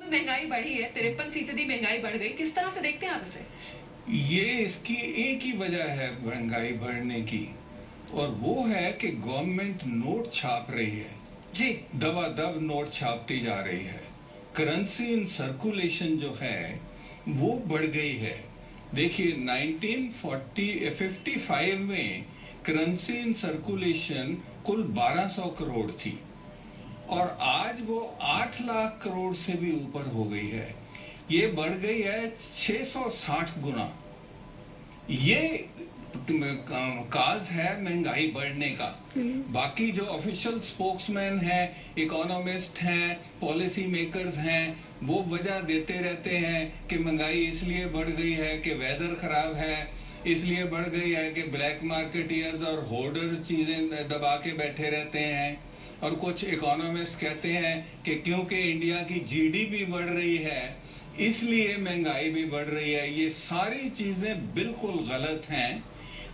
महंगाई बढ़ी है, 53% महंगाई बढ़ गई, किस तरह से देखते हैं आप इसे? ये इसकी एक ही वजह है महंगाई बढ़ने की, और वो है कि गवर्नमेंट नोट छाप रही है जी। दबादब नोट छापती जा रही है। करेंसी इन सर्कुलेशन जो है वो बढ़ गई है। देखिए 1955 में करेंसी इन सर्कुलेशन कुल 1200 करोड़ थी और आज वो 8 लाख करोड़ से भी ऊपर हो गई है। ये बढ़ गई है 660 गुना। ये काज है महंगाई बढ़ने का। बाकी जो ऑफिशियल स्पोक्समैन हैं, इकोनॉमिस्ट हैं, पॉलिसी मेकर्स हैं, वो वजह देते रहते हैं कि महंगाई इसलिए बढ़ गई है कि वेदर खराब है, इसलिए बढ़ गई है कि ब्लैक मार्केटियर्स और होर्डर चीजें दबा के बैठे रहते हैं। और कुछ इकोनॉमिस्ट कहते हैं कि क्योंकि इंडिया की जीडीपी बढ़ रही है इसलिए महंगाई भी बढ़ रही है। ये सारी चीजें बिल्कुल गलत हैं।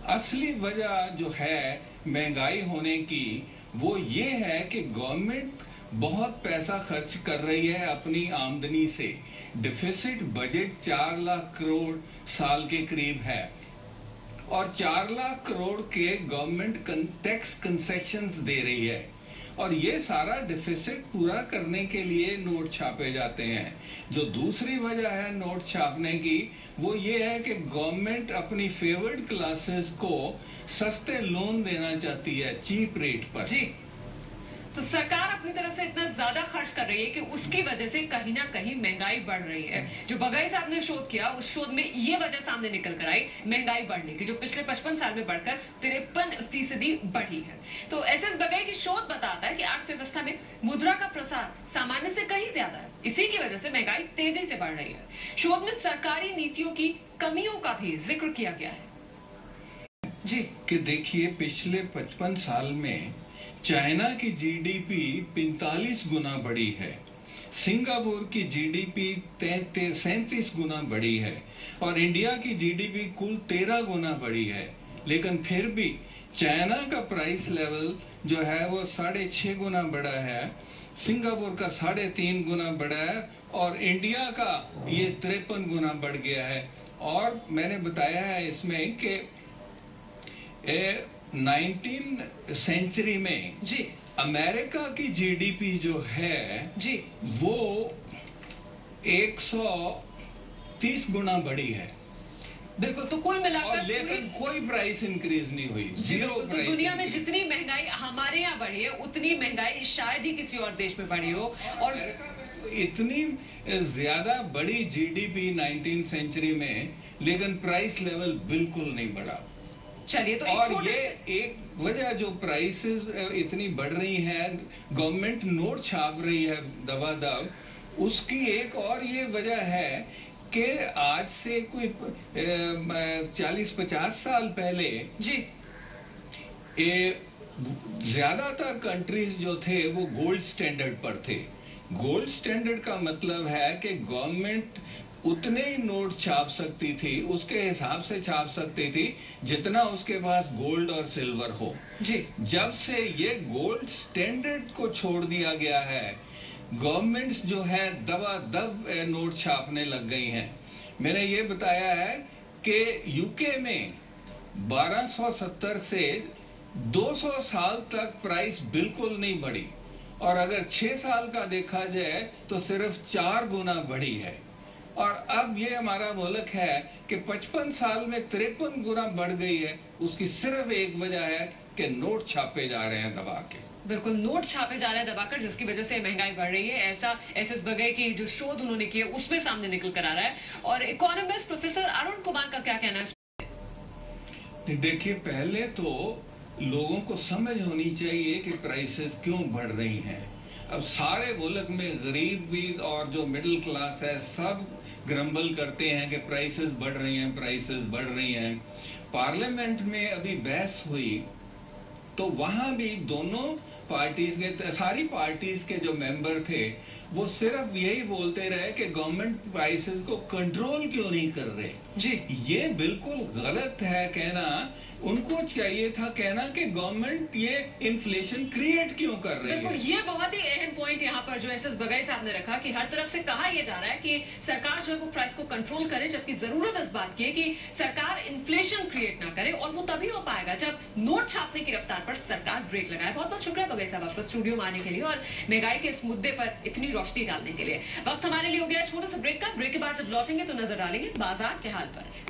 असली वजह जो है महंगाई होने की वो ये है कि गवर्नमेंट बहुत पैसा खर्च कर रही है अपनी आमदनी से। डिफिसिट बजट 4 लाख करोड़ साल के करीब है और 4 लाख करोड़ के गवर्नमेंट टैक्स कंसेशंस दे रही है और ये सारा डिफिसिट पूरा करने के लिए नोट छापे जाते हैं। जो दूसरी वजह है नोट छापने की वो ये है कि गवर्नमेंट अपनी फेवर्ड क्लासेस को सस्ते लोन देना चाहती है चीप रेट पर। जी, तो सरकार अपनी तरफ से इतना ज्यादा खर्च कर रही है कि उसकी वजह से कहीं ना कहीं महंगाई बढ़ रही है। जो बघेल साहब ने शोध किया उस शोध में ये वजह सामने निकल कर आई महंगाई बढ़ने की, जो पिछले 55 साल में बढ़कर 53% बढ़ी है। तो एसएस बघेल की शोध बताता है कि अर्थव्यवस्था में मुद्रा का प्रसार सामान्य से कहीं ज्यादा है, इसी की वजह से महंगाई तेजी से बढ़ रही है। शोध में सरकारी नीतियों की कमियों का भी जिक्र किया गया है। जी, कि देखिए पिछले 55 साल में चाइना की जीडीपी 45 गुना बढ़ी है, सिंगापुर की जीडीपी 37 गुना बढ़ी है और इंडिया की जीडीपी कुल 13 गुना बढ़ी है। लेकिन फिर भी चाइना का प्राइस लेवल जो है वो 6.5 गुना बढ़ा है, सिंगापुर का 3.5 गुना बढ़ा है और इंडिया का ये 53 गुना बढ़ गया है। और मैंने बताया है इसमें कि 19th सेंचुरी में जी अमेरिका की जीडीपी जो है जी वो 130 गुना बढ़ी है। बिल्कुल, तो कुल मिलाकर लेकिन कोई प्राइस इंक्रीज नहीं हुई, जीरो तो प्राइस। दुनिया में जितनी महंगाई हमारे यहाँ बढ़ी है उतनी महंगाई शायद ही किसी और देश में बढ़ी हो। और इतनी ज्यादा बड़ी जीडीपी 19th सेंचुरी में, लेकिन प्राइस लेवल बिल्कुल नहीं बढ़ा। चलिए, तो और ये एक वजह जो प्राइसेस इतनी बढ़ रही हैं, गवर्नमेंट नोट छाप रही है दबादब, उसकी एक और ये वजह है कि आज से कोई 40-50 साल पहले जी ज्यादातर कंट्रीज जो थे वो गोल्ड स्टैंडर्ड पर थे। गोल्ड स्टैंडर्ड का मतलब है कि गवर्नमेंट उतने ही नोट छाप सकती थी, उसके हिसाब से छाप सकती थी जितना उसके पास गोल्ड और सिल्वर हो। जी, जब से ये गोल्ड स्टैंडर्ड को छोड़ दिया गया है, गवर्नमेंट्स जो है दबादब नोट छापने लग गई हैं। मैंने ये बताया है कि यूके में 1270 से 200 साल तक प्राइस बिल्कुल नहीं बढ़ी और अगर 6 साल का देखा जाए तो सिर्फ 4 गुना बढ़ी है। और अब ये हमारा मुल्क है कि 55 साल में 53 गुना बढ़ गई है। उसकी सिर्फ एक वजह है कि नोट छापे जा रहे हैं दबा के। बिल्कुल, नोट छापे जा रहे हैं दबाकर, जिसकी वजह से महंगाई बढ़ रही है। ऐसा एसएस बघेल की जो शोध उन्होंने की है उसमें सामने निकल कर आ रहा है। और इकोनॉमिस्ट प्रोफेसर अरुण कुमार का क्या कहना है? देखिए, पहले तो लोगों को समझ होनी चाहिए कि प्राइसेस क्यों बढ़ रही हैं। अब सारे मुल्क में गरीब भी और जो मिडिल क्लास है सब ग्रम्बल करते हैं कि प्राइसेस बढ़ रही हैं, प्राइसेस बढ़ रही हैं। पार्लियामेंट में अभी बहस हुई तो वहां भी दोनों पार्टीज के, सारी पार्टीज के जो मेंबर थे वो सिर्फ यही बोलते रहे कि गवर्नमेंट प्राइसेस को कंट्रोल क्यों नहीं कर रहे। जी, ये बिल्कुल गलत है कहना। उनको चाहिए था कहना कि गवर्नमेंट ये इन्फ्लेशन क्रिएट क्यों कर रही बिल्कुल। है। ये बहुत ही अहम पॉइंट यहाँ पर जो एसएस बगई साहब ने रखा कि हर तरफ से कहा यह जा रहा है कि सरकार जो है वो प्राइस को कंट्रोल करे, जबकि जरूरत इस बात की है कि सरकार इन्फ्लेशन क्रिएट ना करे, और वो तभी हो पाएगा जब नोट छापने की रफ्तार पर सरकार ब्रेक लगाए। बहुत बहुत शुक्रिया बगई साहब आपका स्टूडियो में आने के लिए और महंगाई के इस मुद्दे पर इतनी रोशनी डालने के लिए। वक्त हमारे लिए हो गया छोटे से ब्रेक का। ब्रेक के बाद जब लौटेंगे तो नजर डालेंगे बाजार के हाल पर।